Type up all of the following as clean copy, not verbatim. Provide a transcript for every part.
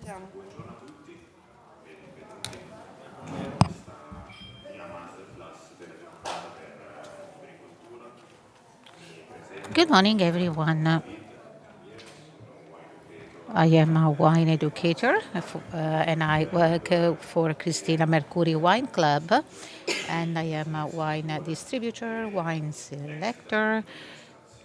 Buongiorno a tutti, benvenuti a questa mia masterclass della giornata per agricoltura. Mi Good presento, morning, sono everyone. David, sono un wine I educator am a wine e educator and I work for Cristina Mercuri Wine Club. And I am a wine distributor, wine selector,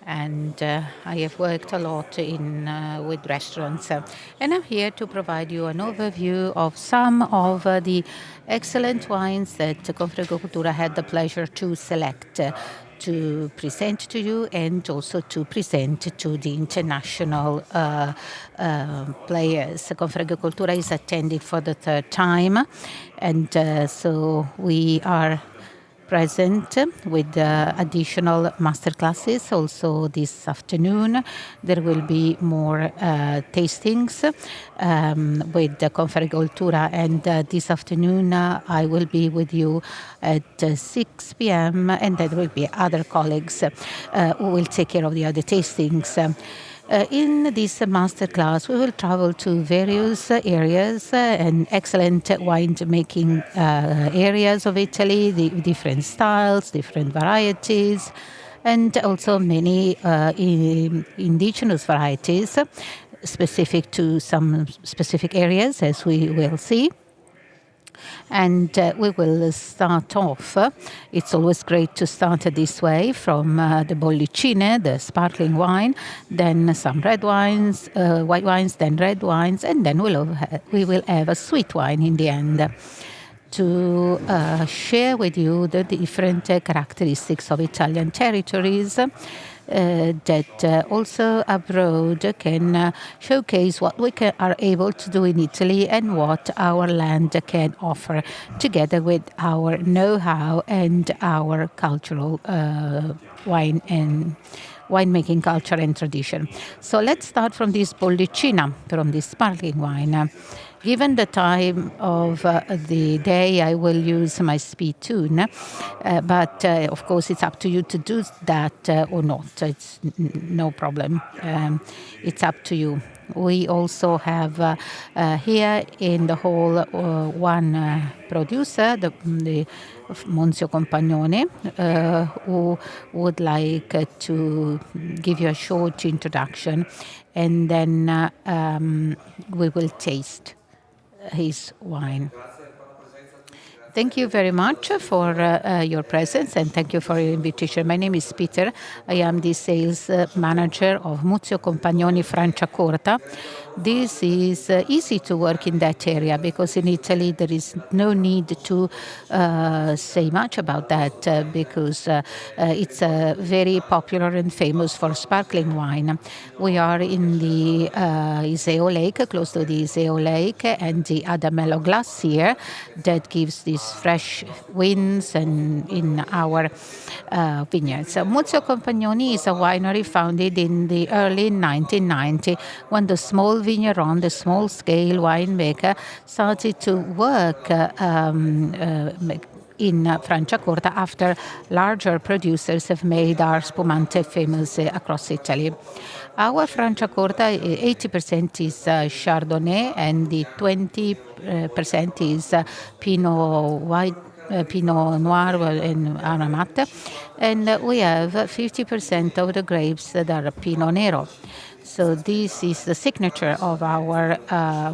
and I have worked a lot with restaurants. And I'm here to provide you an overview of some of the excellent wines that Confagricoltura had the pleasure to select. To present to you and also to present to the international players. Confagricoltura is attending for the third time, and so we are present with additional master classes also this afternoon. There will be more tastings with the Confagricoltura, and this afternoon I will be with you at 6 p.m. and there will be other colleagues who will take care of the other tastings. In this masterclass, we will travel to various areas and excellent winemaking areas of Italy, the different styles, different varieties, and also many indigenous varieties specific to some specific areas, as we will see. And we will start off. It's always great to start this way from the bollicine, the sparkling wine, then some red wines, white wines, then red wines, and then we will have a sweet wine in the end to share with you the different characteristics of Italian territories that also abroad can showcase what we are able to do in Italy and what our land can offer, together with our know-how and our cultural wine and winemaking culture and tradition. So let's start from this bollicina, from this sparkling wine. Given the time of the day, I will use my speed tune, but of course it's up to you to do that or not. It's no problem. It's up to you. We also have here in the hall one producer, the Monzio Compagnone, who would like to give you a short introduction, and then we will taste his wine. Thank you very much for your presence, and thank you for your invitation. My name is Peter. I am the sales manager of Muzio Compagnoni Franciacorta. This is easy to work in that area because in Italy there is no need to say much about that because it's very popular and famous for sparkling wine. We are in the Iseo Lake, close to the Iseo Lake, and the Adamello Glacier that gives these fresh winds and in our vineyards. Muzio Compagnoni is a winery founded in the early 1990 when the small vigneron, the small-scale winemaker, started to work in Franciacorta after larger producers have made our spumante famous across Italy. Our Franciacorta, 80% is Chardonnay and the 20% is Pinot White, Pinot Noir and Aramat, and we have 50% of the grapes that are Pinot Nero. So this is the signature of our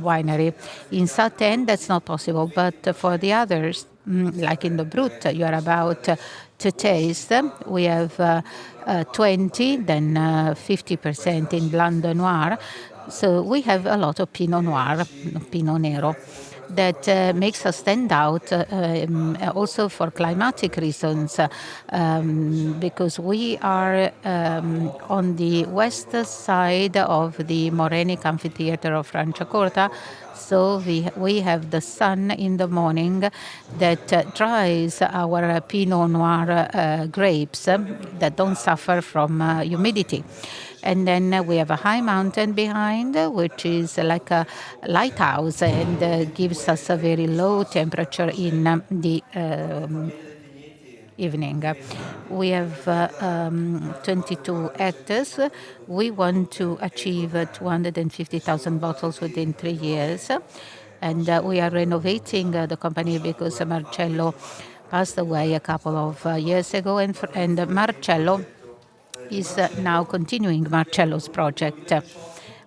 winery. In Saten, that's not possible, but for the others, like in the Brut, you are about to taste. We have 20, then 50% in Blanc de Noir. So we have a lot of Pinot Noir, Pinot Nero, that makes us stand out also for climatic reasons because we are on the west side of the Morenic Amphitheater of Franciacorta. So we have the sun in the morning that dries our Pinot Noir grapes that don't suffer from humidity. And then we have a high mountain behind, which is like a lighthouse and gives us a very low temperature in the evening. We have 22 hectares. We want to achieve 250,000 bottles within 3 years. And we are renovating the company because Marcello passed away a couple of years ago, and Marcello is now continuing Marcello's project.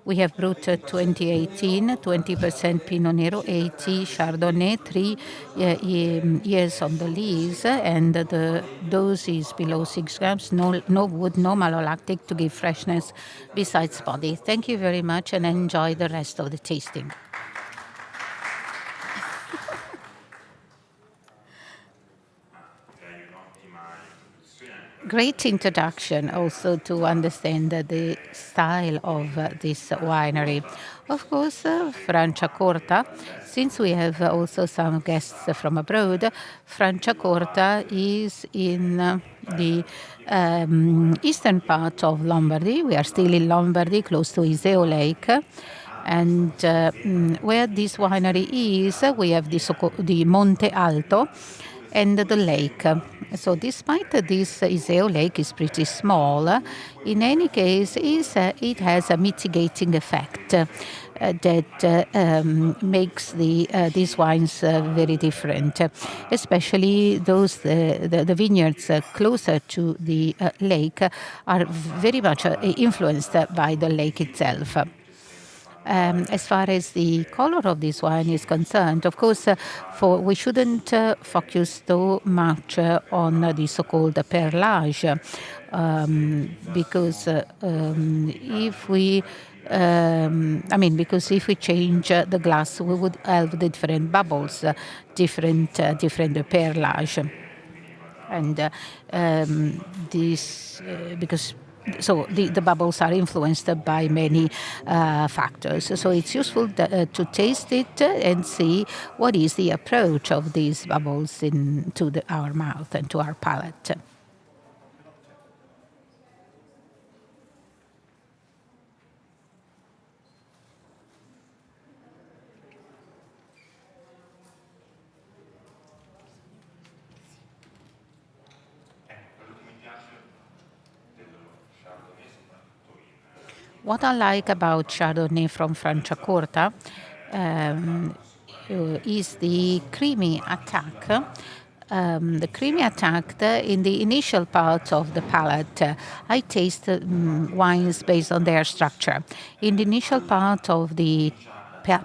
We have brut 2018, 20% Pinot Nero, 80 Chardonnay, 3 years on the lease, and the dose is below 6 grams, no wood, no malolactic to give freshness besides body. Thank you very much and enjoy the rest of the tasting. Great introduction also to understand the style of this winery. Of course, Franciacorta, since we have also some guests from abroad, Franciacorta is in the eastern part of Lombardy. We are still in Lombardy, close to Iseo Lake. And where this winery is, we have the Monte Alto and the lake. So despite this Iseo Lake is pretty small, in any case it has a mitigating effect that makes these wines very different, especially the vineyards closer to the lake are very much influenced by the lake itself. As far as the color of this wine is concerned, of course, we shouldn't focus too much on the so-called perlage, because if we change the glass, we would have the different bubbles, different perlage, and the bubbles are influenced by many factors. So it's useful to taste it and see what is the approach of these bubbles to our mouth and to our palate. What I like about Chardonnay from Franciacorta is the creamy attack. The creamy attack in the initial part of the palate. I taste wines based on their structure. In the initial part of the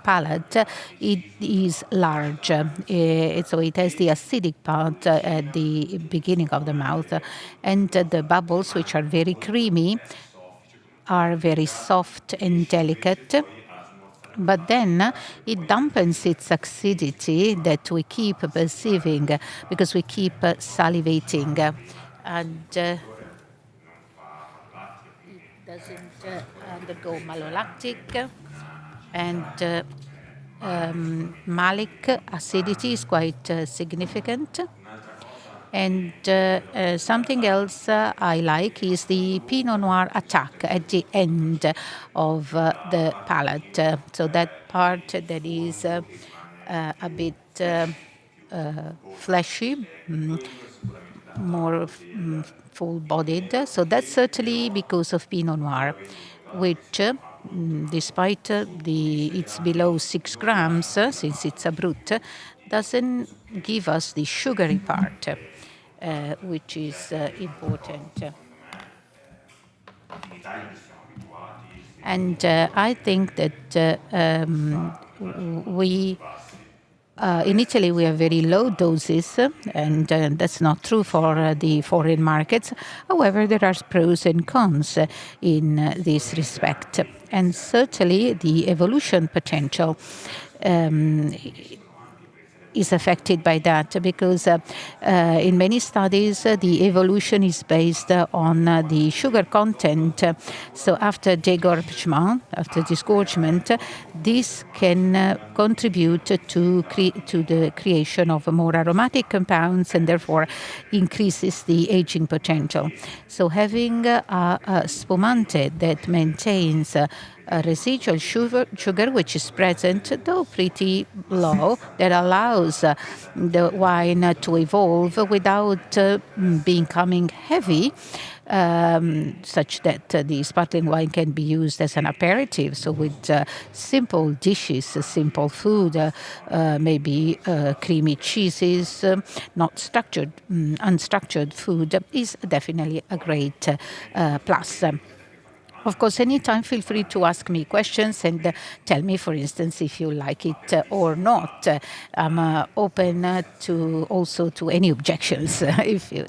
palate, it is large. So it has the acidic part at the beginning of the mouth, and the bubbles, which are very creamy, are very soft and delicate, but then it dampens its acidity that we keep perceiving because we keep salivating, and it doesn't undergo malolactic, and malic acidity is quite significant. And something else I like is the Pinot Noir attack at the end of the palate. So that part that is a bit fleshy, more full-bodied. So that's certainly because of Pinot Noir, which, despite it's below 6 grams, since it's a brut, doesn't give us the sugary part, which is important. And I think that in Italy we have very low doses, and that's not true for the foreign markets. However, there are pros and cons in this respect. And certainly the evolution potential is affected by that, because in many studies the evolution is based on the sugar content. So after dégorgement, after disgorgement, this can contribute to the creation of more aromatic compounds, and therefore increases the aging potential. So having a spumante that maintains residual sugar, which is present, though pretty low, that allows the wine to evolve without becoming heavy, such that the sparkling wine can be used as an aperitif. So with simple dishes, simple food, maybe creamy cheeses, not structured, unstructured food is definitely a great plus. Of course, anytime feel free to ask me questions and tell me, for instance, if you like it or not. I'm open to also to any objections.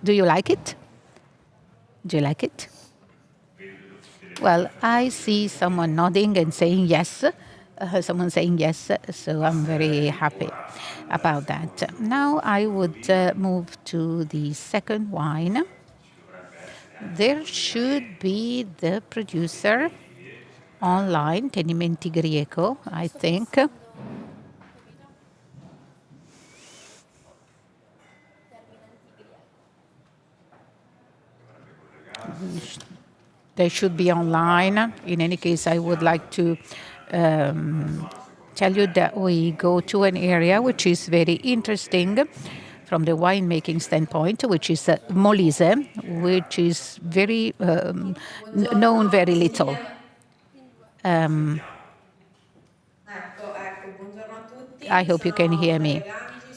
Do you like it? Do you like it? Well, I see someone nodding and saying yes. Someone saying yes, so I'm very happy about that. Now I would move to the second wine. There should be the producer online, Tenimenti Grieco, I think. They should be online. In any case, I would like to tell you that we go to an area which is very interesting from the winemaking standpoint, which is Molise, which is very known very little. I hope you can hear me.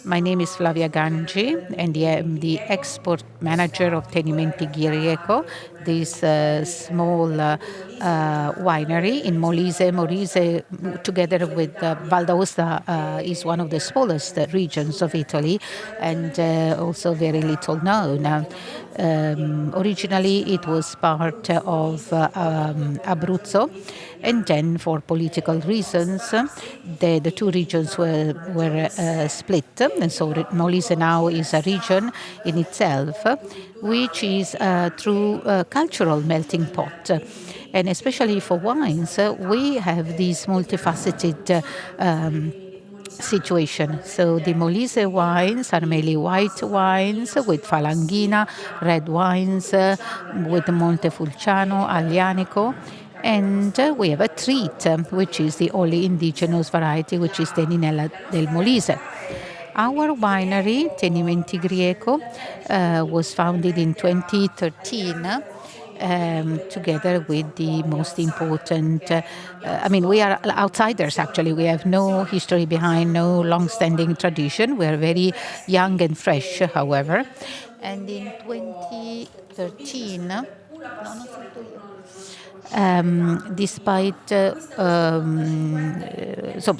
My name is Flavia Gangi, and I am the export manager of Tenimenti Grieco, this small winery in Molise. Molise, together with Val d'Aosta, is one of the smallest regions of Italy, and also very little known. Originally, it was part of Abruzzo, and then for political reasons, the two regions were split. And so Molise now is a region in itself, which is a true cultural melting pot. And especially for wines, we have these multifaceted situation. So the Molise wines are mainly white wines with Falanghina, red wines with Montepulciano, Aglianico. And we have a treat, which is the only indigenous variety, which is Teninella del Molise. Our winery, Tenimenti Grieco, was founded in 2013 together with the most important, we are outsiders actually. We have no history behind, no long-standing tradition. We are very young and fresh, however. And in 2013, despite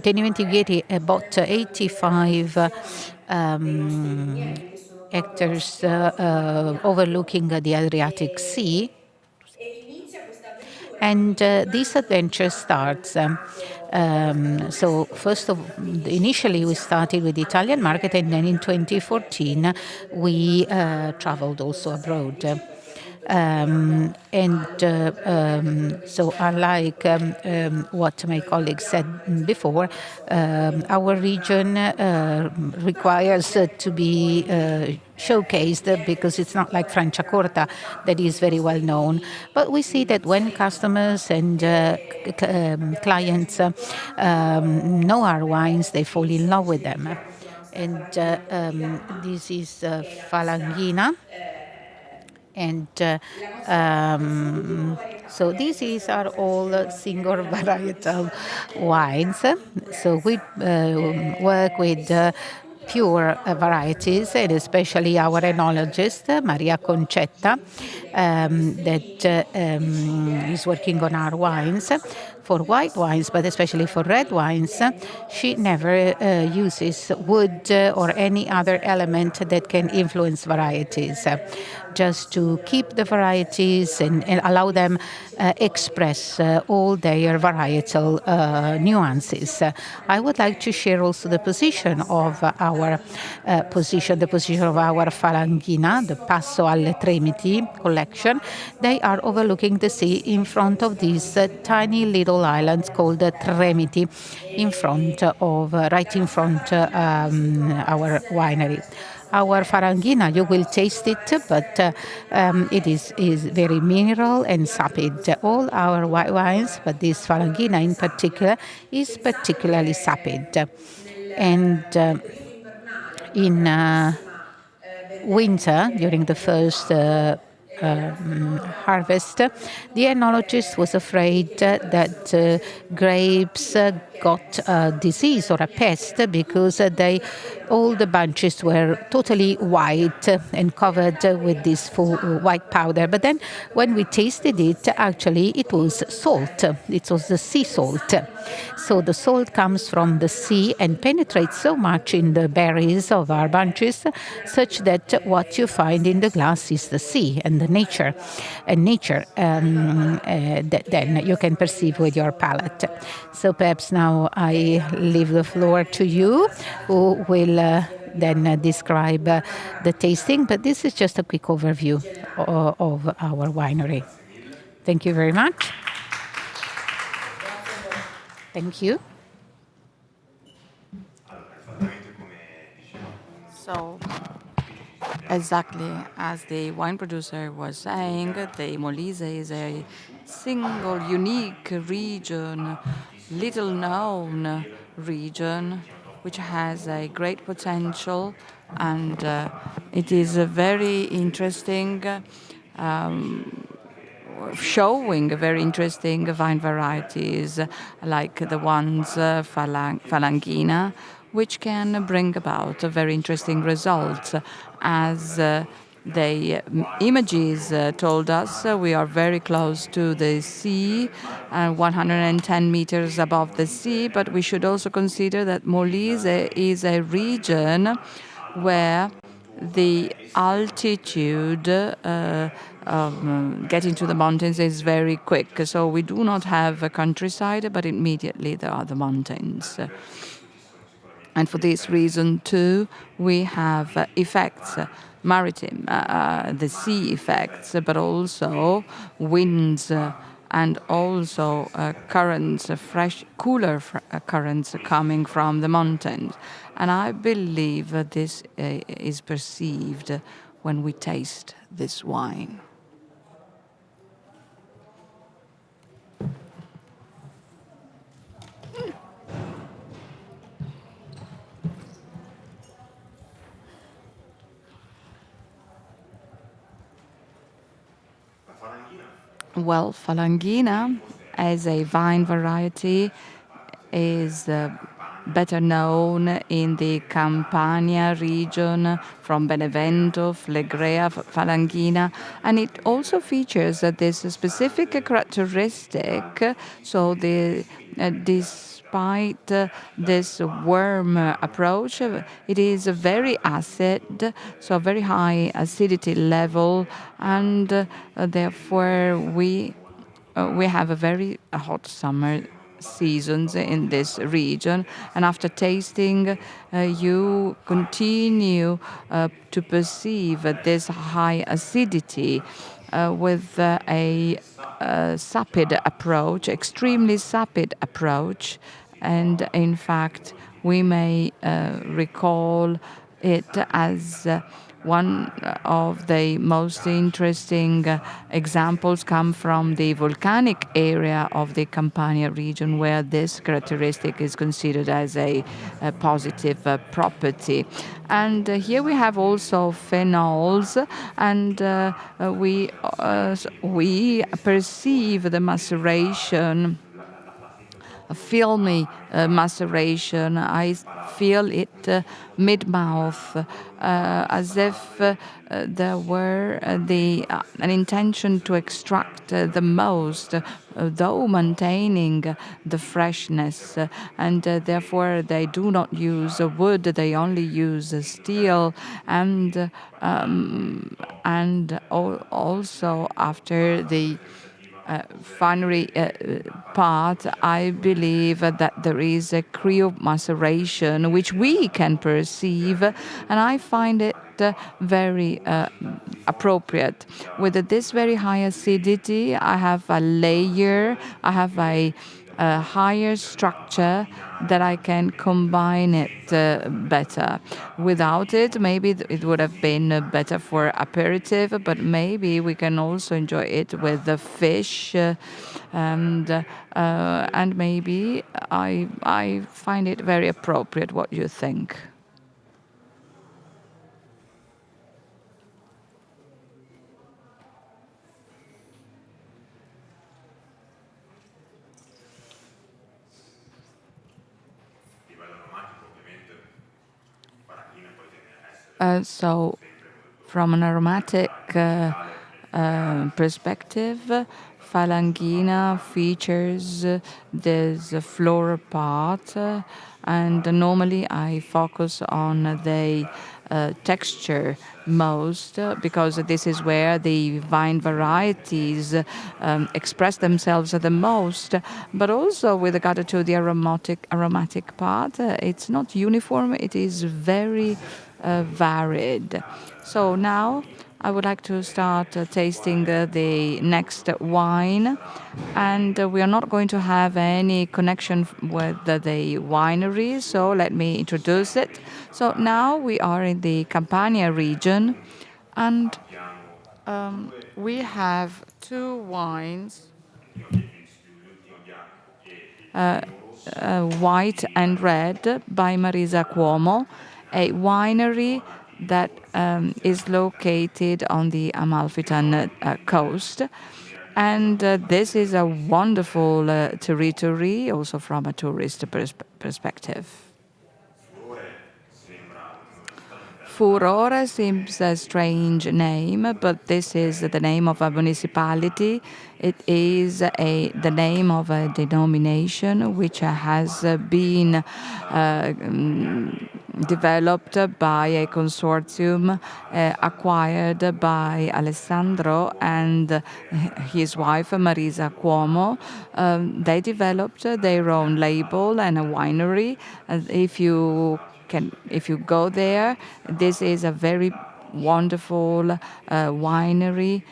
Tenimenti Grieco bought 85 hectares overlooking the Adriatic Sea. And this adventure starts. Initially we started with the Italian market, and then in 2014 we traveled also abroad. So unlike what my colleague said before, our region requires to be showcased because it's not like Franciacorta that is very well known. But we see that when customers and clients know our wines, they fall in love with them. And this is Falanghina. And so these are all single varietal wines. So we work with pure varieties, and especially our enologist, Maria Concetta, that is working on our wines. For white wines, but especially for red wines, she never uses wood or any other element that can influence varieties, just to keep the varieties and allow them express all their varietal nuances. I would like to share also the position of our the position of our Falanghina, the Passo alle Tremiti collection. They are overlooking the sea in front of these tiny little islands called Tremiti, right in front our winery. our Farangina, you will taste it, but it is very mineral and sapid. All our white wines, but this Farangina in particular, is particularly sapid. And in winter, during the first harvest, the enologist was afraid that grapes got a disease or a pest because all the bunches were totally white and covered with this full white powder. But then when we tasted it, actually it was salt. It was the sea salt. So the salt comes from the sea and penetrates so much in the berries of our bunches, such that what you find in the glass is the sea and the nature, that then you can perceive with your palate. So perhaps now I leave the floor to you, who will then describe the tasting. But this is just a quick overview of our winery. Thank you very much. Thank you. So, exactly as the wine producer was saying, the Molise is a single, unique region, little known region, which has a great potential, and it is a very interesting, showing very interesting vine varieties like the ones Falangina, which can bring about very interesting results. As the images told us, we are very close to the sea, 110 meters above the sea, but we should also consider that Molise is a region where the altitude getting to the mountains is very quick. So we do not have a countryside, but immediately there are the mountains. And for this reason, too, we have effects, maritime, the sea effects, but also winds and also currents, fresh, cooler currents coming from the mountains. And I believe this is perceived when we taste this wine. Well, Falangina, as a vine variety, is better known in the Campania region, from Benevento, Flegrea, Falangina, and it also features this specific characteristic. So despite this warm approach, it is very acid, so very high acidity level, and therefore we have a very hot summer seasons in this region, and after tasting you continue to perceive this high acidity with a sapid approach, extremely sapid approach, and in fact we may recall it as one of the most interesting examples come from the volcanic area of the Campania region, where this characteristic is considered as a positive property. And here we have also phenols, and we perceive the maceration, a filmy maceration. I feel it mid-mouth, as if there were an intention to extract the most, though maintaining the freshness. And therefore they do not use wood, they only use steel. And also after the finery part, I believe that there is a cryomaceration which we can perceive, and I find it fact, very appropriate. With this very high acidity, I have a layer, I have a higher structure that I can combine it better. Without it, maybe it would have been better for aperitif, but maybe we can also enjoy it with the fish, and maybe I find it very appropriate. What you think? A livello aromatico ovviamente Parachina poi tende a essere So, from an aromatic perspective, Falangina features this floral part, and normally I focus on the texture most because this is where the vine varieties express themselves the most. But also with regard to the aromatic part, it's not uniform. It is very varied. So now I would like to start tasting the next wine, and we are not going to have any connection with the winery, so let me introduce it. So now we are in the Campania region, and we have two wines, white and red, by Marisa Cuomo, a winery that is located on the Amalfitan coast. And this is a wonderful territory, also from a tourist perspective. Furore seems a strange name, but this is the name of a municipality. It is the name of a denomination which has been developed by a consortium acquired by Alessandro and his wife Marisa Cuomo. They developed their own label and a winery. If you go there, this is a very wonderful winery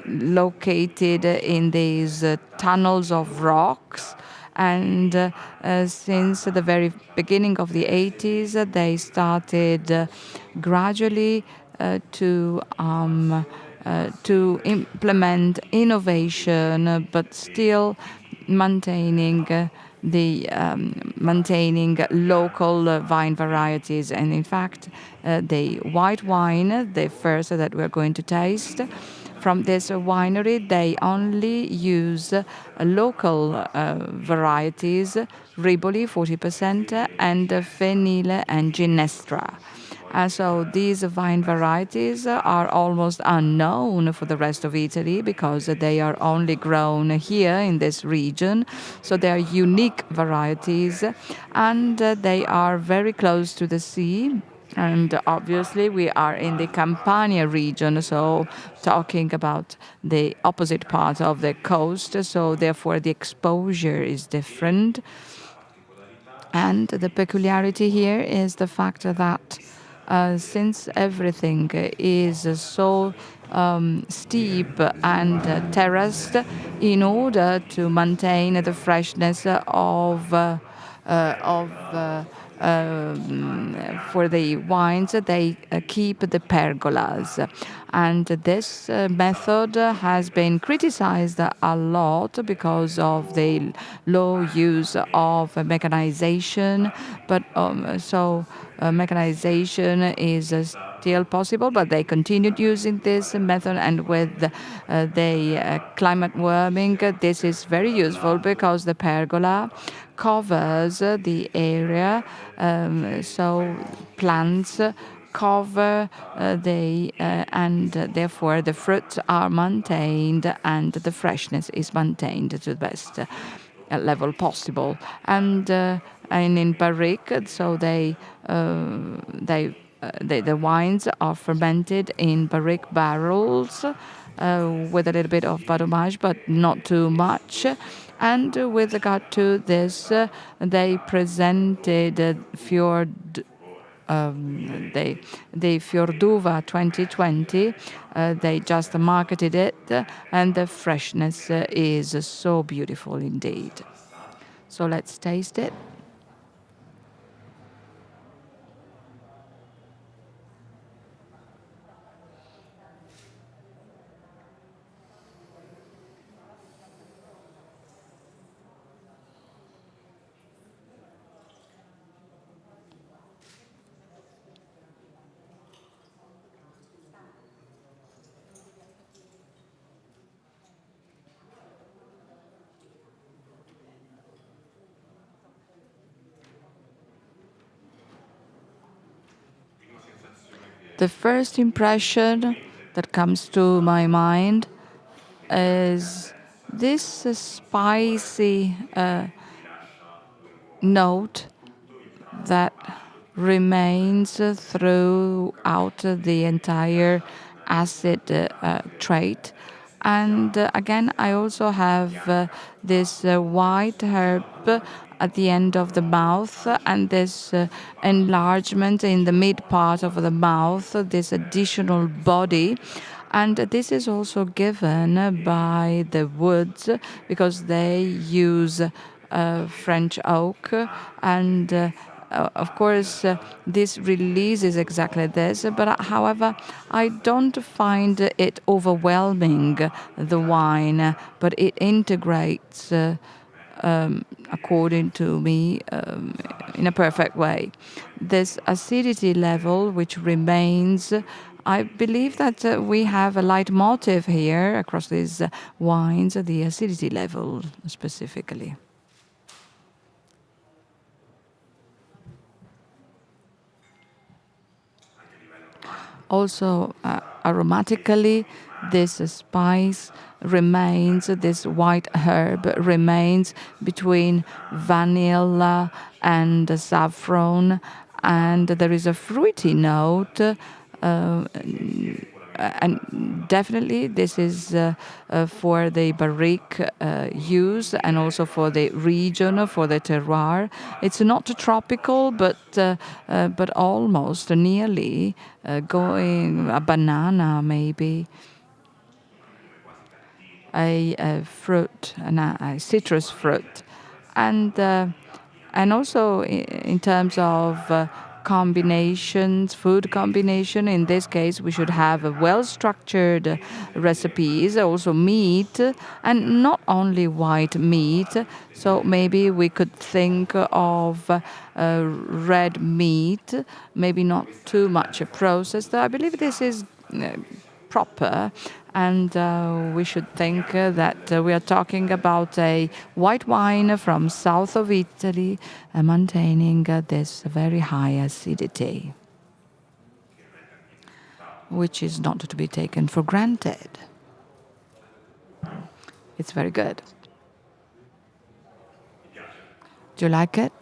located in these tunnels of rocks. And since the very beginning of the 80s, they started gradually to implement innovation, but still maintaining maintaining local vine varieties. And in fact, the white wine, the first that we're going to taste from this winery, they only use local varieties, Riboli 40%, and Fenile and Ginestra. So these vine varieties are almost unknown for the rest of Italy because they are only grown here in this region. So they are unique varieties, and they are very close to the sea. And obviously we are in the Campania region, so talking about the opposite part of the coast, so therefore the exposure is different. And the peculiarity here is the fact that since everything is so steep and terraced, in order to maintain the freshness for the wines, they keep the pergolas. And this method has been criticized a lot because of the low use of mechanization. But mechanization is still possible, but they continued using this method. And with the climate warming, this is very useful because the pergola covers the area, so plants cover and therefore the fruits are maintained and the freshness is maintained to the best level possible. And in barrique, so the wines are fermented in barrique barrels with a little bit of badumage, but not too much. And with regard to this, they presented fjord the Fiorduva 2020. They just marketed it, and the freshness is so beautiful indeed. So let's taste it. The first impression that comes to my mind is this spicy note that remains throughout the entire acid trait. And again, I also have this white herb at the end of the mouth and this enlargement in the mid part of the mouth, this additional body. And this is also given by the woods because they use French oak, and of course, this releases exactly this, but however, I don't find it overwhelming, the wine, but it integrates, according to me, in a perfect way. This acidity level, which remains, I believe that we have a leitmotif here across these wines, the acidity level specifically. Also, aromatically, this spice remains, this white herb remains between vanilla and saffron, and there is a fruity note. And definitely this is for the barrique use and also for the region, for the terroir. It's not tropical, but almost nearly going a banana maybe. A fruit, a citrus fruit, and also in terms of combinations, food combination. In this case, we should have a well-structured recipes, also meat, and not only white meat. So maybe we could think of red meat, maybe not too much processed. I believe this is proper, and we should think that we are talking about a white wine from south of Italy, maintaining this very high acidity, which is not to be taken for granted. It's very good. Do you like it?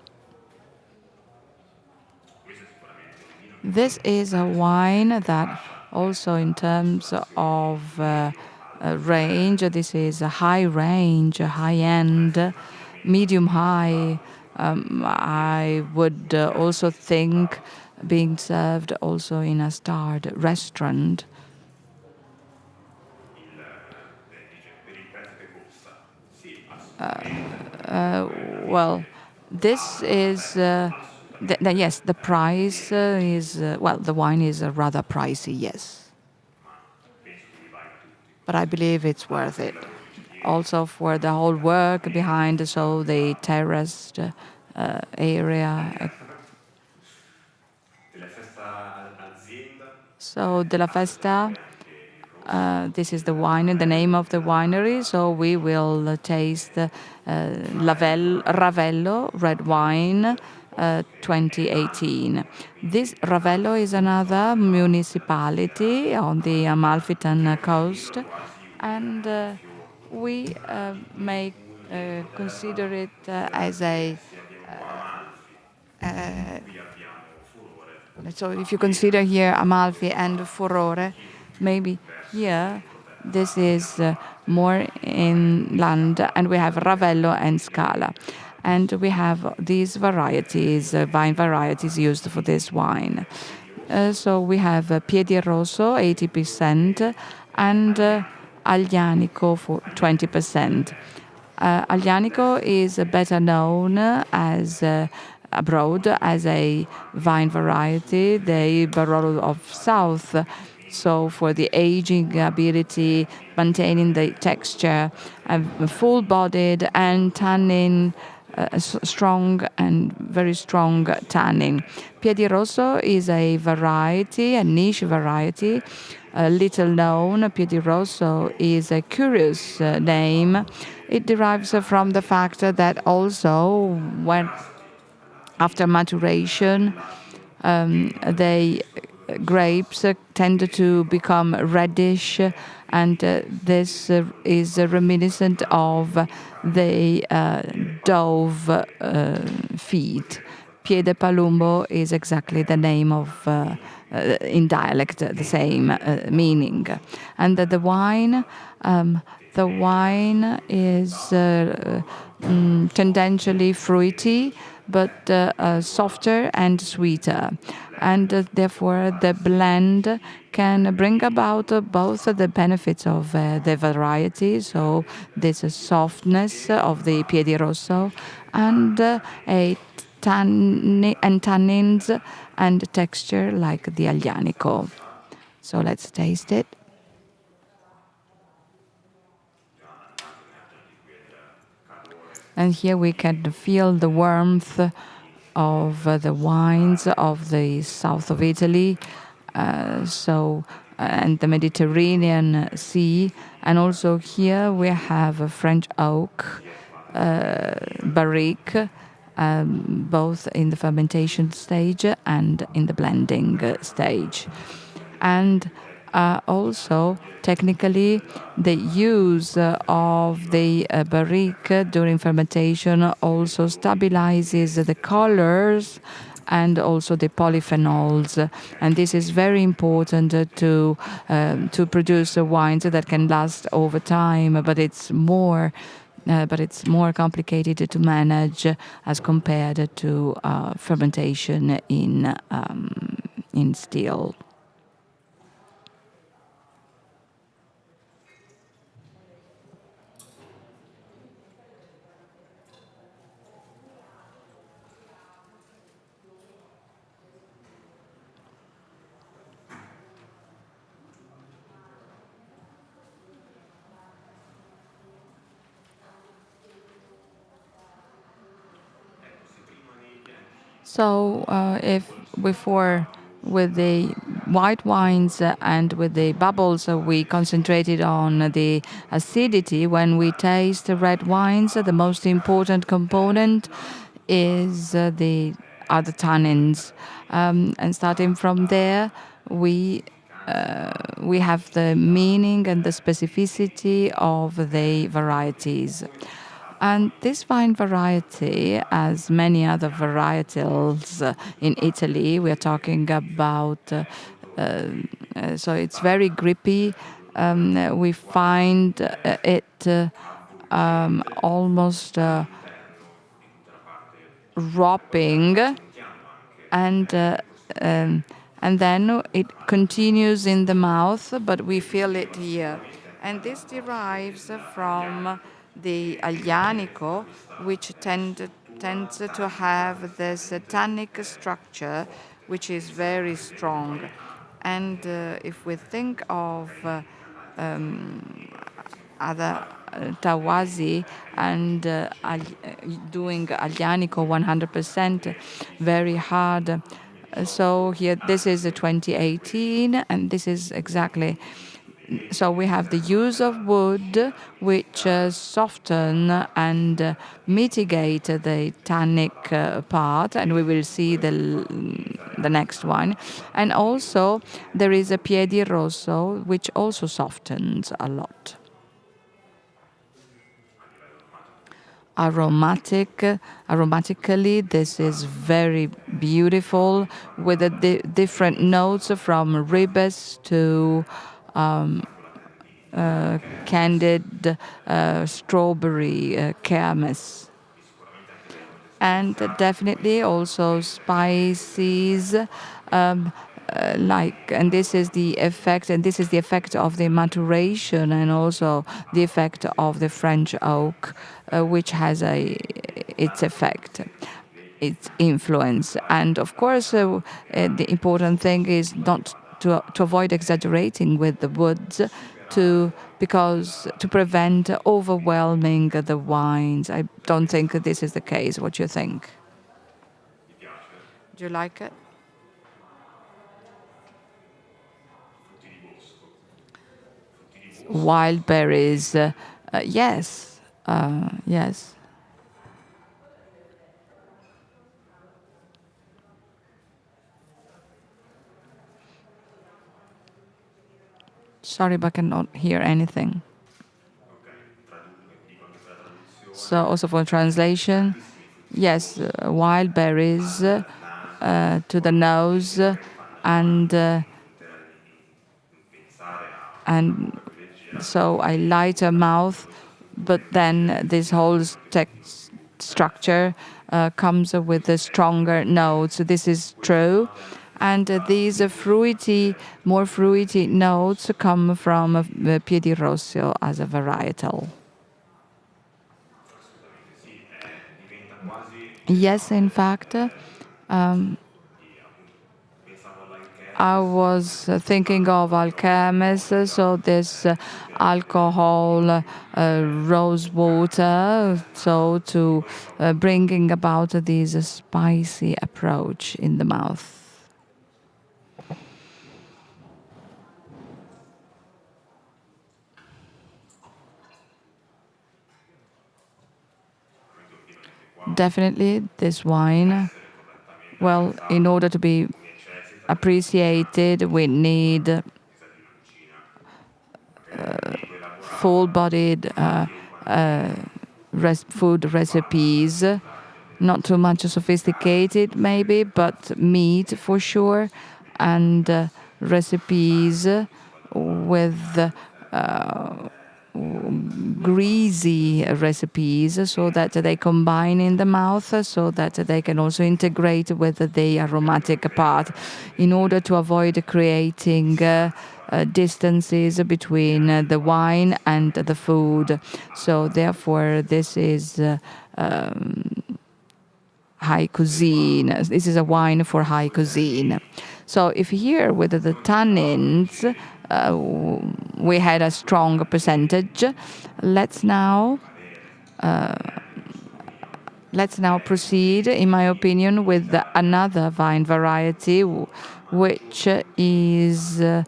This is a wine that also in terms of range, this is a high range, high end, medium high. I would also think being served also in a starred restaurant. Well, this is yes, the price is well, the wine is rather pricey, yes, but I believe it's worth it. Also for the whole work behind, so the terraced area. So Della Festa. This is the wine, the name of the winery. So we will taste Ravello red wine 2018. This Ravello is another municipality on the Amalfitan coast, and we may consider it as a so if you consider here Amalfi and Furore, maybe here this is more inland, and we have Ravello and Scala. and we have these varieties, vine varieties used for this wine. So we have Piedi Rosso, 80%, and Aglianico for 20%. Aglianico is better known as abroad as a vine variety, the Barolo of South. So for the aging ability, maintaining the texture, full-bodied and tannin, strong and very strong tannin. Piedi Rosso is a variety, a niche variety, little known. Piedi Rosso is a curious name. It derives from the fact that also when after maturation, the grapes tend to become reddish, and this is reminiscent of the dove feet. Piede Palumbo is exactly the name of, in dialect, the same meaning. And the wine is tendentially fruity, but softer and sweeter. And therefore, the blend can bring about both the benefits of the variety, so this softness of the Piedi Rosso, and tannins and texture like the Aglianico. So let's taste it. And here we can feel the warmth of the wines of the south of Italy, and the Mediterranean Sea. And also here we have a French oak, barrique, both in the fermentation stage and in the blending stage. And also, technically, the use of the barrique during fermentation also stabilizes the colors and also the polyphenols, and this is very important to produce wines that can last over time. But it's more complicated to manage as compared to fermentation in still. So if before with the white wines and with the bubbles, we concentrated on the acidity. When we taste the red wines, the most important component is the tannins, and starting from there, we have the meaning and the specificity of the varieties. And this vine variety, as many other varietals in Italy, we are talking about, so it's very grippy. We find it almost wrapping, and then it continues in the mouth, but we feel it here. And this derives from the Aglianico, which tends to have this tannic structure, which is very strong. And if we think of other Tawazi and doing Aglianico 100%, very hard. So here, this is 2018, and this is exactly. So we have the use of wood, which soften and mitigate the tannic part, and we will see the next one. And also there is a Piedi Rosso, which also softens a lot. Aromatically, this is very beautiful, with the different notes from ribes to candied strawberry kermes. and definitely also spices, and this is the effect of the maturation, and also the effect of the French oak, which has its effect, its influence. And of course, the important thing is not to avoid exaggerating with the woods, to prevent overwhelming the wines. I don't think this is the case. What do you think? Do you like it? Wild berries, yes, yes. Sorry, but I cannot hear anything. So also for translation, yes, wild berries to the nose, and and so I light a mouth, but then this whole text structure comes with a stronger notes. This is true. And these more fruity notes come from Piedi Rosso as a varietal. Yes, in fact, I was thinking of alchemists, so this alcohol, rose water, so to bringing about this spicy approach in the mouth. Definitely, this wine, well, in order to be appreciated, we need full-bodied food recipes, not too much sophisticated maybe, but meat for sure, and recipes with greasy recipes, so that they combine in the mouth, so that they can also integrate with the aromatic part, in order to avoid creating distances between the wine and the food. So therefore, this is high cuisine. This is a wine for high cuisine. So if here with the tannins, we had a strong percentage. Let's now proceed, in my opinion, with another vine variety, which is a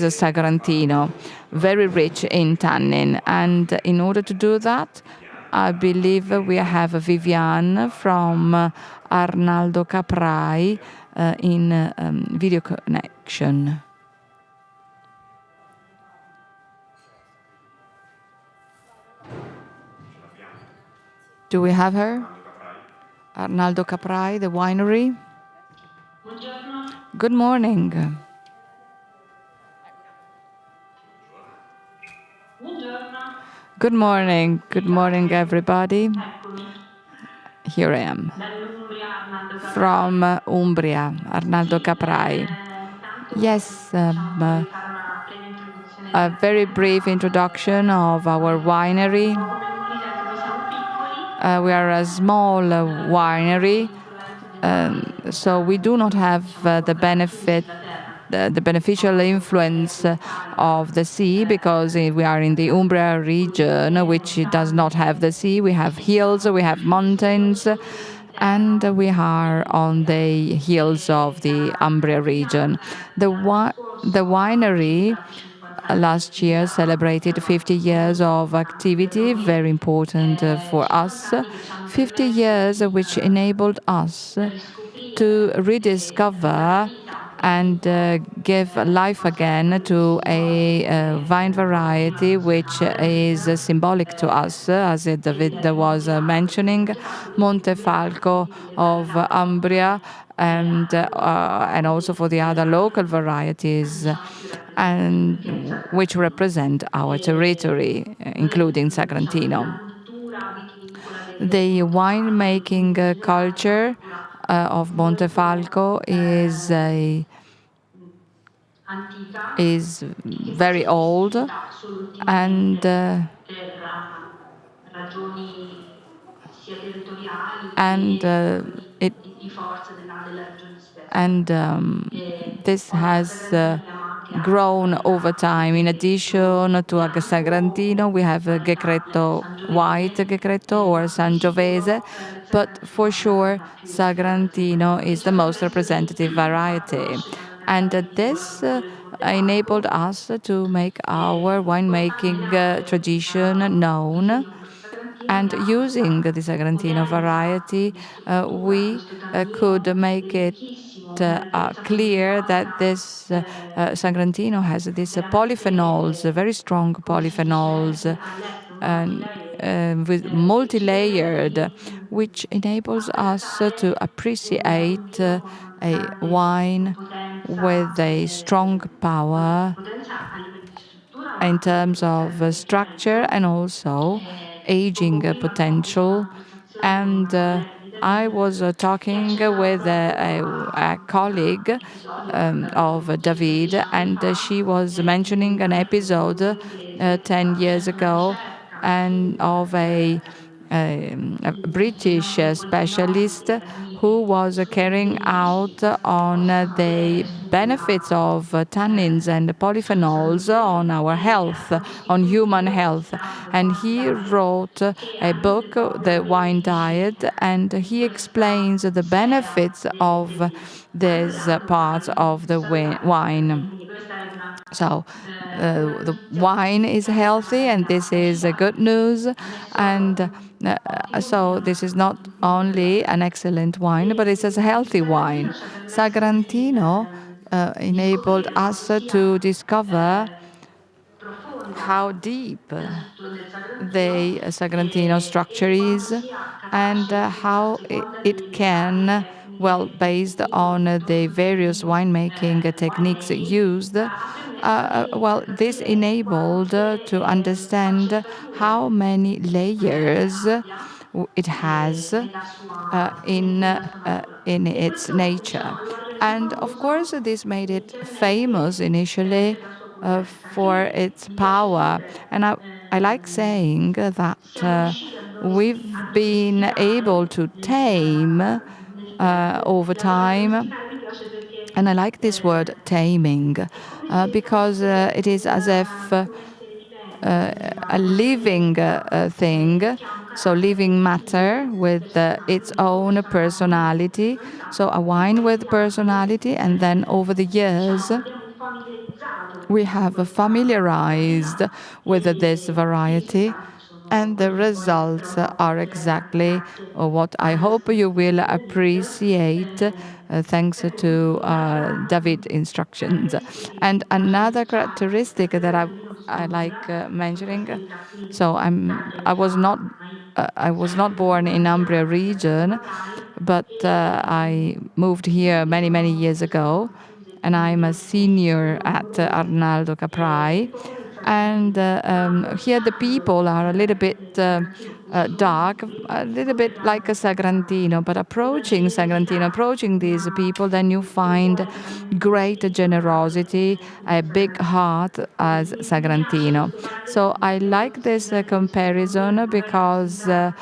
Sagrantino, very rich in tannin. And in order to do that, I believe we have Viviane from Arnaldo Caprai in video connection. Do we have her? Arnaldo Caprai, the winery. Good morning. Good morning. Good morning, everybody. Here I am. From Umbria, Arnaldo Caprai. Yes, a very brief introduction of our winery. We are a small winery, so we do not have the beneficial influence of the sea, because we are in the Umbria region, which does not have the sea. We have hills, we have mountains, and we are on the hills of the Umbria region. The winery last year celebrated 50 years of activity, very important for us. 50 years which enabled us to rediscover and give life again to a vine variety which is symbolic to us, as David was mentioning, Montefalco of Umbria, and also for the other local varieties, and which represent our territory, including Sagrantino. The winemaking culture of Montefalco is very old, and it and this has grown over time. In addition to Sagrantino, we have Gecretto, white Gecretto or Sangiovese, but for sure Sagrantino is the most representative variety. And this enabled us to make our winemaking tradition known. And using the Sagrantino variety, we could make it clear that this Sagrantino has these polyphenols, very strong polyphenols, and with multi-layered, which enables us to appreciate a wine with a strong power in terms of structure and also aging potential. And I was talking with a colleague of David, and she was mentioning an episode 10 years ago and of a British specialist who was carrying out on the benefits of tannins and polyphenols on our health, on human health. And he wrote a book, The Wine Diet, and he explains the benefits of these parts of the wine. So the wine is healthy, and this is good news. And so this is not only an excellent wine, but it's a healthy wine. Sagrantino enabled us to discover how deep the Sagrantino structure is, and how it can, well, based on the various winemaking techniques used, well, this enabled to understand how many layers it has in its nature. And of course, this made it famous initially for its power. And I like saying that we've been able to tame over time. And I like this word taming because it is as if a living thing, so living matter with its own personality, so a wine with personality, and then over the years we have familiarized with this variety, and the results are exactly what I hope you will appreciate thanks to David's instructions. And another characteristic that I like mentioning, so I was not born in Umbria region, but I moved here many years ago, and I'm a senior at Arnaldo Caprai. And here the people are a little bit dark, a little bit like a Sagrantino, but approaching these people, then you find great generosity, a big heart as Sagrantino. So I like this comparison because the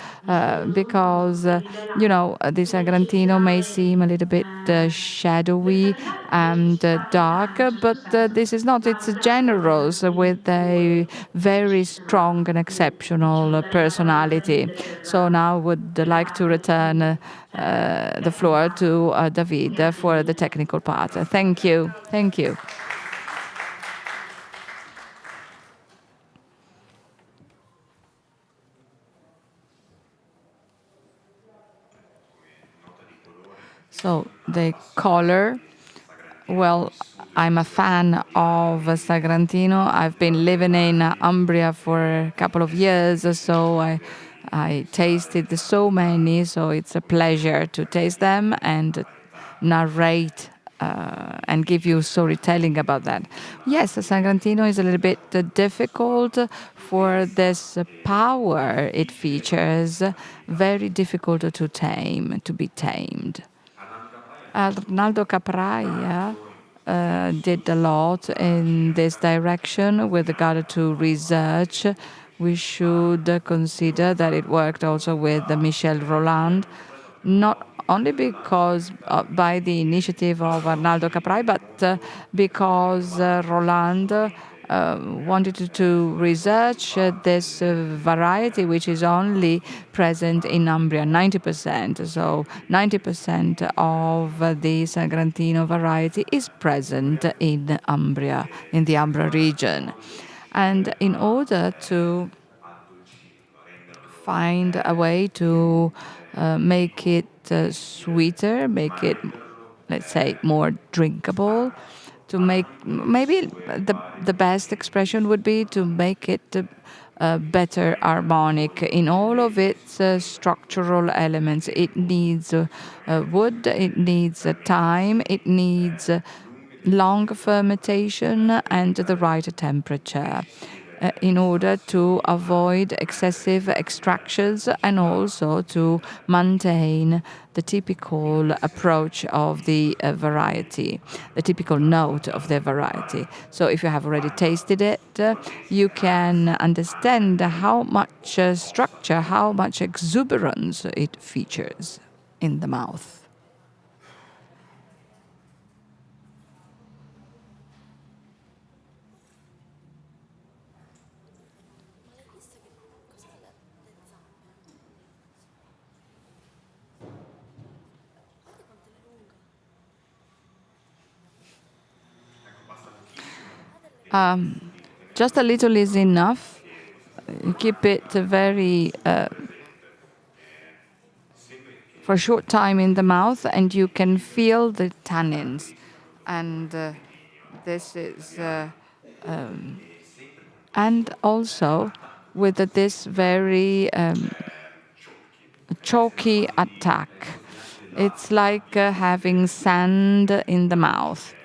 Sagrantino may seem a little bit shadowy and dark, but this is not. It's generous with a very strong and exceptional personality. So now I would like to return the floor to David for the technical part. Thank you. Thank you. So the color Well, I'm a fan of Sagrantino. I've been living in Umbria for a couple of years, so I tasted so many, so it's a pleasure to taste them and narrate and give you storytelling about that. Yes, Sagrantino is a little bit difficult for this power it features, very difficult to tame, to be tamed. Arnaldo Capraia did a lot in this direction with regard to research. We should consider that it worked also with Michel Roland, not only because by the initiative of Arnaldo Caprai, but because Roland wanted to research this variety, which is only present in Umbria, 90%. So 90% of the Sagrantino variety is present in Umbria, in the Umbria region. And in order to find a way to make it sweeter, make it, let's say, more drinkable, to make maybe the best expression would be to make it better harmonic in all of its structural elements. It needs wood, it needs time, it needs long fermentation and the right temperature in order to avoid excessive extractions and also to maintain the typical approach of the variety, the typical note of the variety. So if you have already tasted it, you can understand how much structure, how much exuberance it features in the mouth. Just a little is enough. Keep it very for a short time in the mouth, and you can feel the tannins. And this is, and also with this very chalky attack. It's like having sand in the mouth.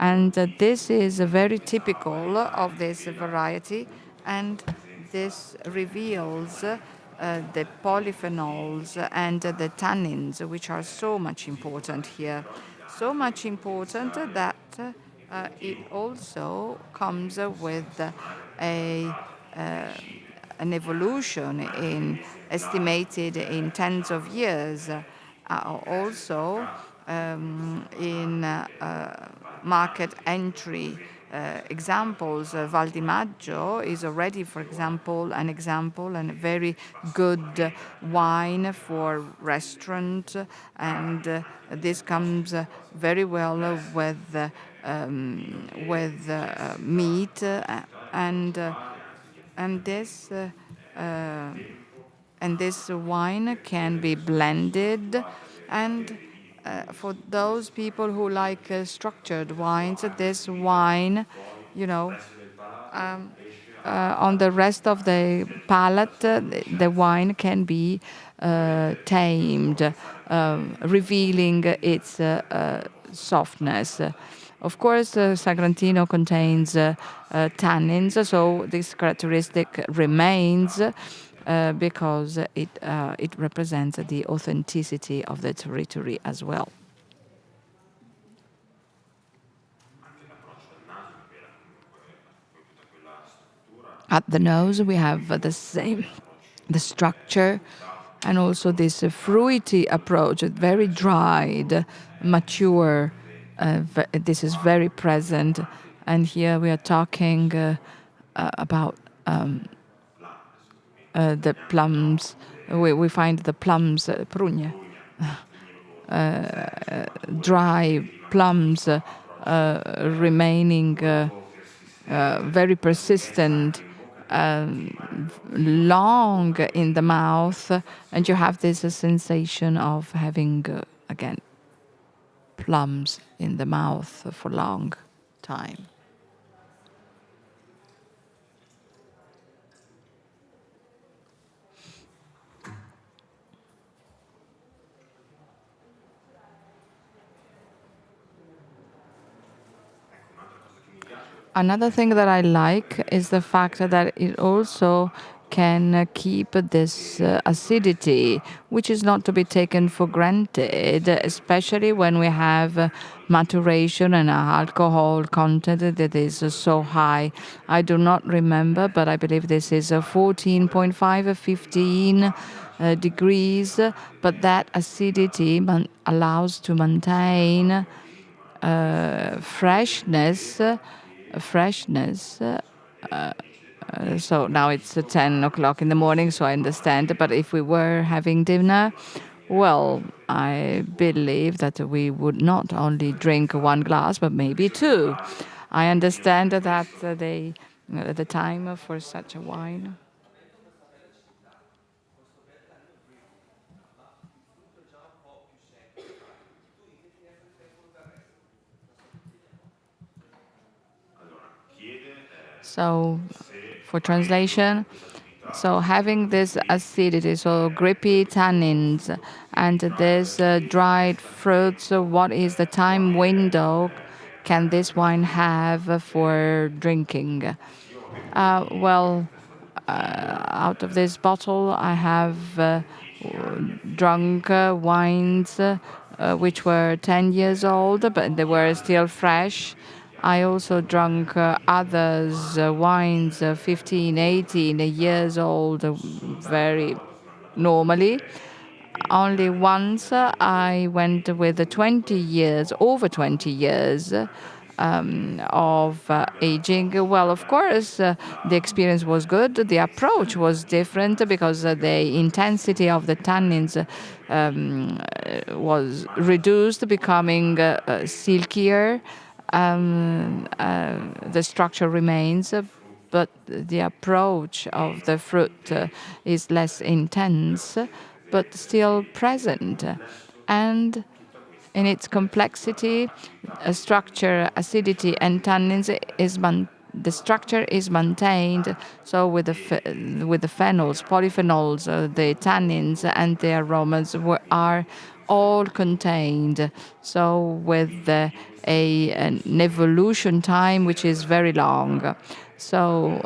And this is very typical of this variety, and this reveals the polyphenols and the tannins, which are so much important here. So much important that it also comes with an evolution estimated in tens of years. Also, in market entry examples, Val di Maggio is already, for example, an example and a very good wine for restaurant, and this comes very well with meat and this wine can be blended. And for those people who like structured wines, this wine, on the rest of the palate, the wine can be tamed, revealing its softness. Of course, Sagrantino contains tannins, so this characteristic remains because it represents the authenticity of the territory as well. At the nose, we have the same, the structure, and also this fruity approach, very dried, mature. This is very present. And here we are talking about the plums. We find the plums, prugne, dry plums remaining very persistent, long in the mouth, and you have this sensation of having, again, plums in the mouth for a long time. Another thing that I like is the fact that it also can keep this acidity, which is not to be taken for granted, especially when we have maturation and alcohol content that is so high. I do not remember, but I believe this is 14.5, 15 degrees, but that acidity allows to maintain freshness. So now it's 10 o'clock in the morning, so I understand. But if we were having dinner, well, I believe that we would not only drink one glass, but maybe two. I understand that the time for such a wine. So, for translation, so having this acidity, so grippy tannins, and this dried fruits, what is the time window can this wine have for drinking? Well, out of this bottle, I have drunk wines which were 10 years old, but they were still fresh. I also drank others, wines 15, 18 years old, very normally. Only once I went with 20 years, over 20 years of aging. Well, of course, the experience was good. The approach was different because the intensity of the tannins was reduced, becoming silkier. The structure remains, but the approach of the fruit is less intense, but still present. And in its complexity, structure, acidity, and tannins the structure is maintained. So with the phenols, polyphenols, the tannins, and the aromas are all contained. So with an evolution time which is very long. So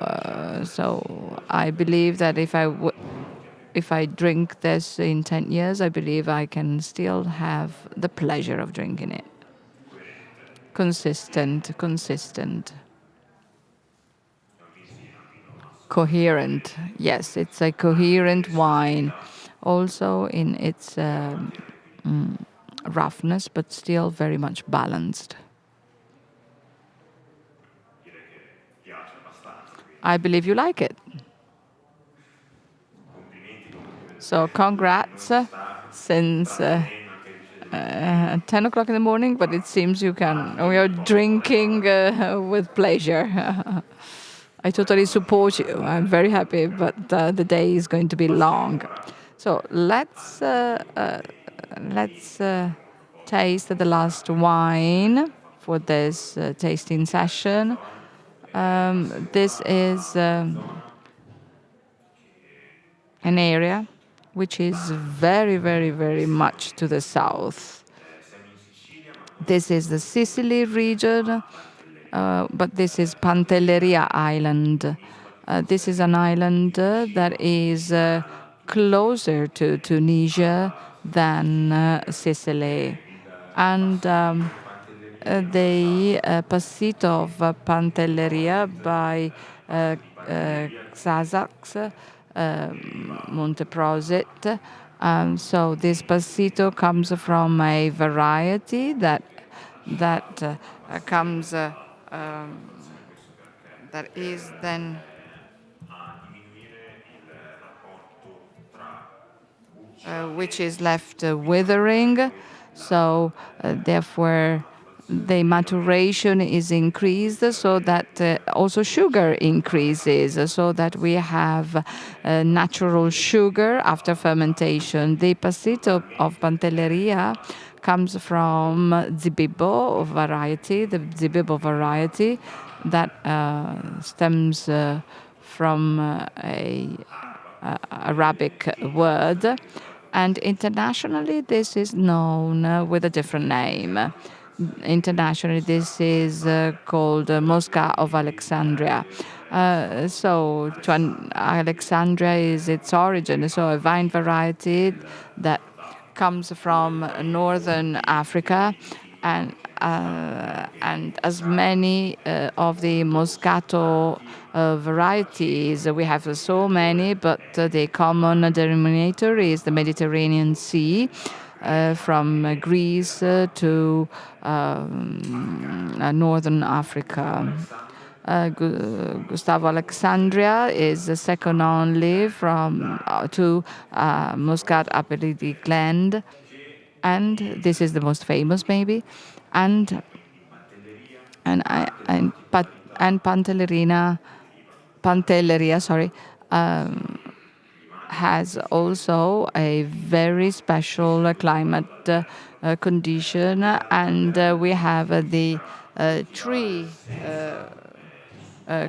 I believe that if I drink this in 10 years, I believe I can still have the pleasure of drinking it. Consistent. Coherent. Yes, it's a coherent wine. Also in its roughness, but still very much balanced. I believe you like it. So congrats, since 10 o'clock in the morning, but it seems we are drinking with pleasure. I totally support you. I'm very happy, but the day is going to be long. So let's taste the last wine for this tasting session. This is an area which is very, very, very much to the south. This is the Sicily region, but this is Pantelleria Island. This is an island that is closer to Tunisia than Sicily. And the Passito of Pantelleria by Xazax, Monteprosit. So this passito comes from a variety that comes that is then which is left withering. So therefore the maturation is increased, so that also sugar increases, so that we have natural sugar after fermentation. The passito of Pantelleria comes from Zibibo variety, the Zibibo variety that stems from a Arabic word. And internationally, this is known with a different name. Internationally, this is called Mosca of Alexandria. So, Alexandria is its origin. So, a vine variety that comes from northern Africa, and as many of the Moscato varieties, we have so many, but the common denominator is the Mediterranean Sea. From Greece to northern Africa. Gustavo Alexandria is the second only from to Muscat Apelidi Gland, and this is the most famous maybe, and Pantelleria, sorry, has also a very special climate condition, and we have the tree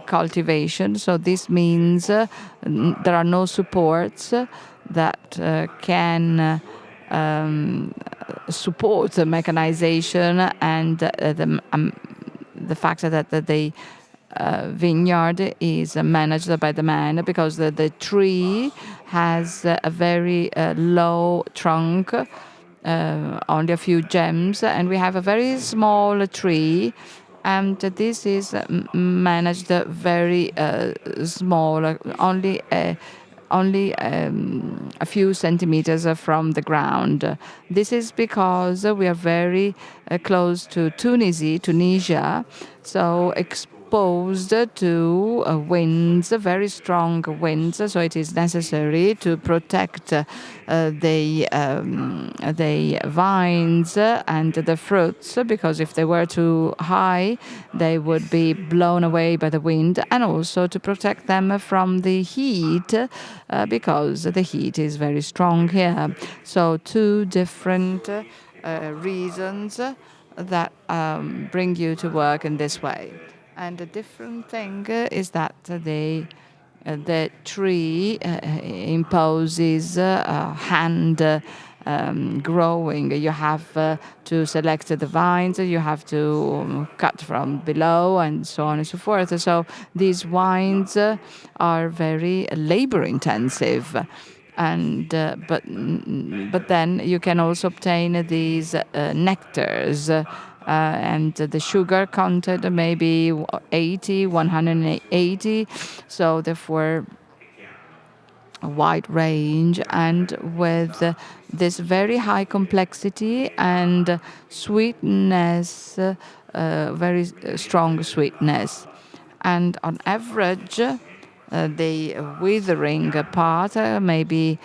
cultivation. So this means there are no supports that can support the mechanization and the fact that the vineyard is managed by the man, because the tree has a very low trunk, only a few gems, and we have a very small tree, and this is managed very small, only a few centimeters from the ground. This is because we are very close to Tunisia, so exposed to winds, very strong winds. So it is necessary to protect the vines and the fruits, because if they were too high, they would be blown away by the wind, and also to protect them from the heat, because the heat is very strong here. So two different reasons that bring you to work in this way. And the different thing is that the tree imposes hand growing. You have to select the vines, you have to cut from below, and so on and so forth. So these vines are very labor intensive. And but then you can also obtain these nectars, and the sugar content may be 80, 180. So therefore, a wide range, and with this very high complexity and sweetness, very strong sweetness. And on average, the withering part maybe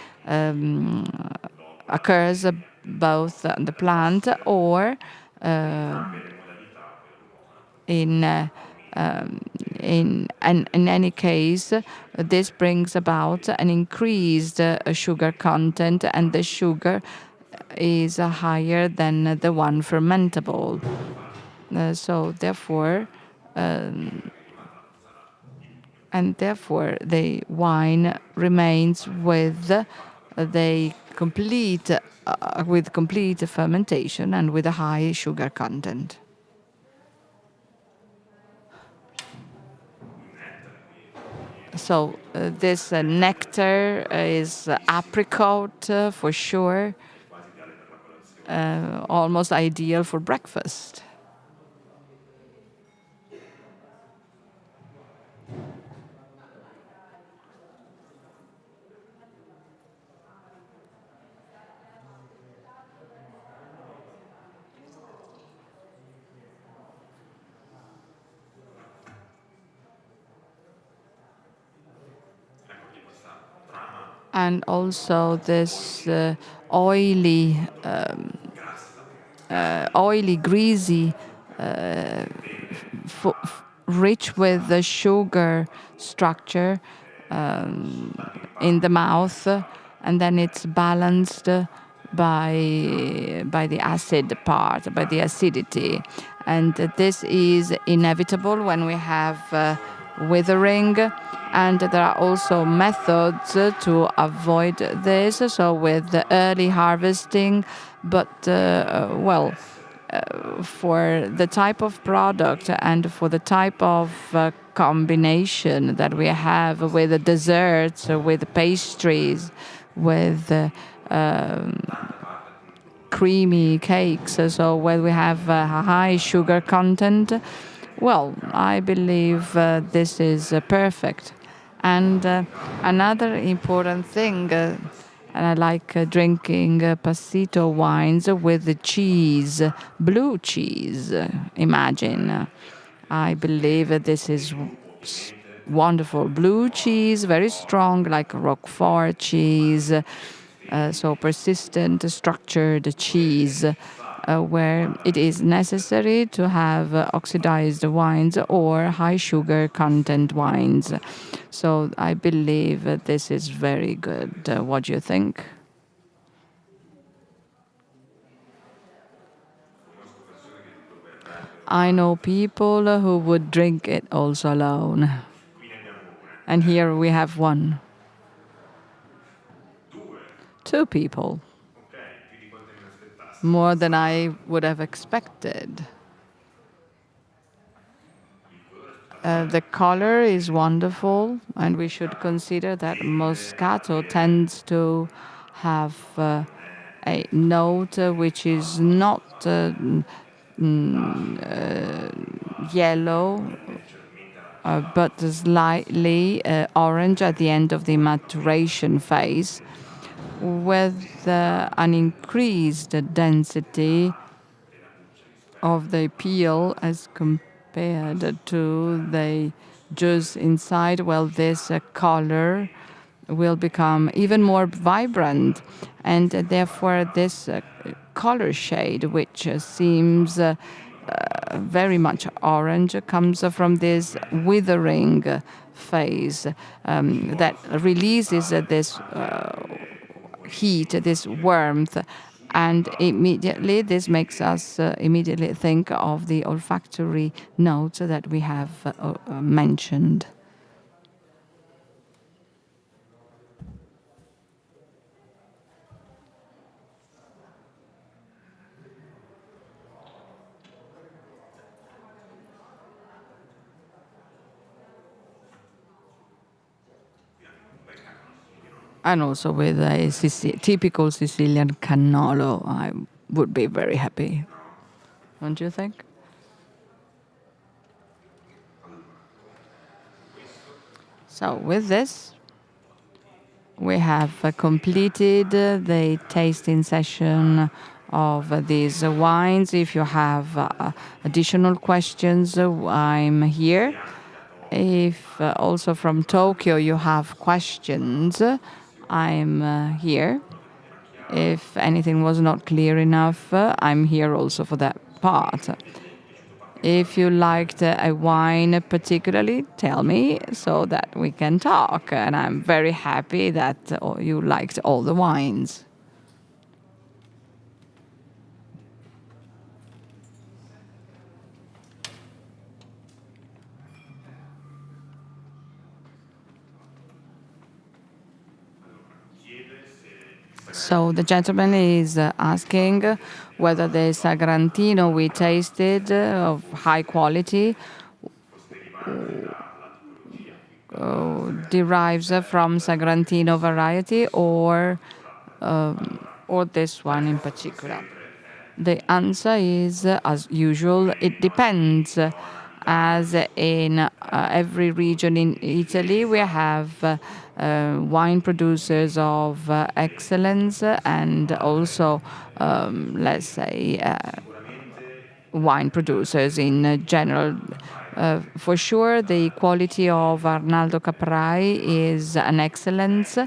occurs both on the plant or in any case, this brings about an increased sugar content, and the sugar is higher than the one fermentable. So therefore, the wine remains with the complete fermentation and with a high sugar content. So this nectar is apricot for sure, almost ideal for breakfast. And also this oily, greasy, rich with the sugar structure in the mouth, and then it's balanced by the acid part, by the acidity. And this is inevitable when we have withering. And there are also methods to avoid this, so with the early harvesting. But, well, for the type of product and for the type of combination that we have with the desserts, with pastries, with creamy cakes, so where we have a high sugar content, well, I believe this is perfect. And another important thing, and I like drinking passito wines with the cheese, blue cheese, imagine. I believe this is wonderful. Blue cheese, very strong, like Roquefort cheese, so persistent, structured cheese, where it is necessary to have oxidized wines or high sugar content wines. So I believe this is very good. What do you think? I know people who would drink it also alone. And here we have one. Two people. More than I would have expected. The color is wonderful, and we should consider that Moscato tends to have a note which is not yellow, but slightly orange at the end of the maturation phase, with an increased density of the peel as compared to the juice inside. Well, this color will become even more vibrant, and therefore this color shade, which seems very much orange, comes from this withering phase that releases this heat, this warmth, and immediately this makes us immediately think of the olfactory notes that we have mentioned. And also with a typical Sicilian cannolo, I would be very happy. Don't you think? So with this, we have completed the tasting session of these wines. If you have additional questions, I'm here. If also from Tokyo you have questions, I'm here. If anything was not clear enough, I'm here also for that part. If you liked a wine particularly, tell me so that we can talk. And I'm very happy that you liked all the wines. So the gentleman is asking whether the Sagrantino we tasted of high quality derives from Sagrantino variety or this one in particular. The answer is, as usual, it depends. As in every region in Italy, we have wine producers of excellence and also, let's say, wine producers in general. For sure, the quality of Arnaldo Caprai is an excellence.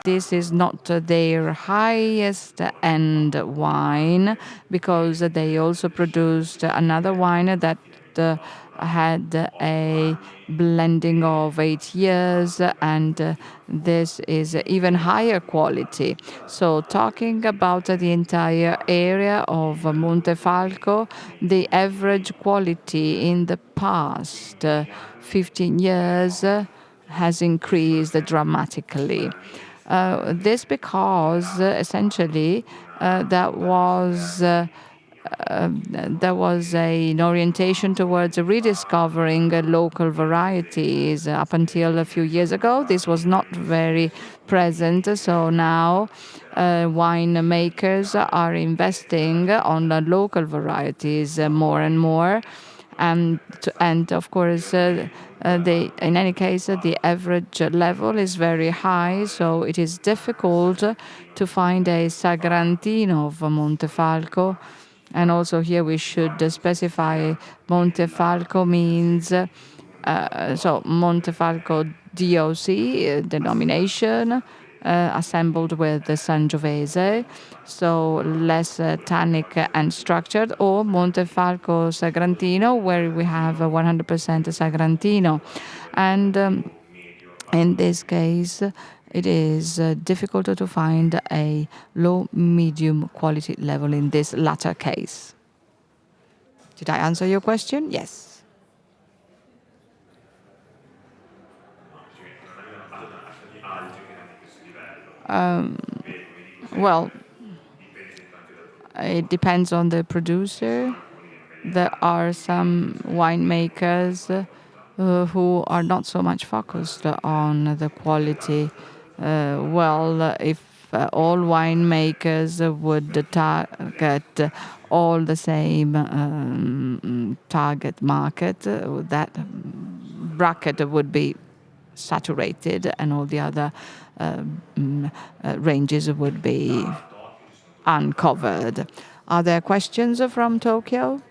This is not their highest end wine because they also produced another wine that had a blending of 8 years, and this is even higher quality. So talking about the entire area of Montefalco, the average quality in the past 15 years has increased dramatically. This because essentially there was an orientation towards rediscovering local varieties. Up until a few years ago, this was not very present. So now wine makers are investing on the local varieties more and more. And of course, in any case, the average level is very high, so it is difficult to find a Sagrantino of Montefalco. And also here we should specify Montefalco means, so Montefalco DOC, denomination, assembled with the Sangiovese, so less tannic and structured, or Montefalco Sagrantino, where we have 100% Sagrantino. And in this case, it is difficult to find a low-medium quality level in this latter case. Did I answer your question? Yes. Well, it depends on the producer. There are some winemakers who are not so much focused on the quality. If all winemakers would target all the same target market, that bracket would be saturated and all the other ranges would be uncovered. Are there questions from Tokyo?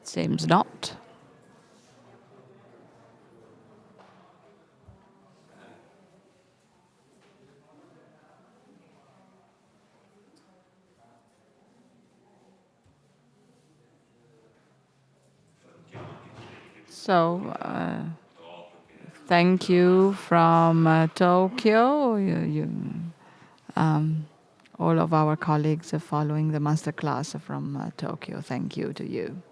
Seems not. So, thank you from Tokyo. All of our colleagues are following the masterclass from Tokyo. Thank you to you.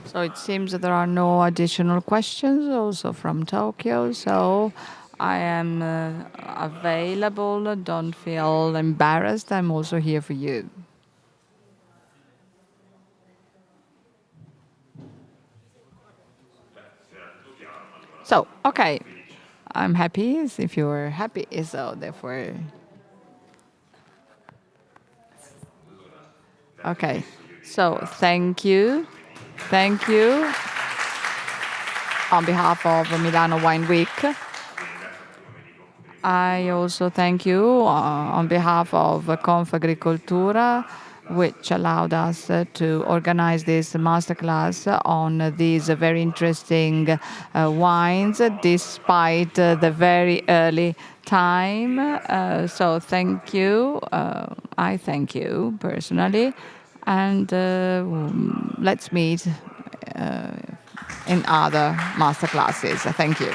So it seems that there are no additional questions also from Tokyo. So I am available. Don't feel embarrassed. I'm also here for you. So, okay. I'm happy if you're happy. So therefore... Okay. So thank you. Thank you on behalf of Milano Wine Week. I also thank you on behalf of Confagricoltura, which allowed us to organize this masterclass on these very interesting wines, despite the very early time. So thank you. I thank you personally. And let's meet in other masterclasses. Thank you.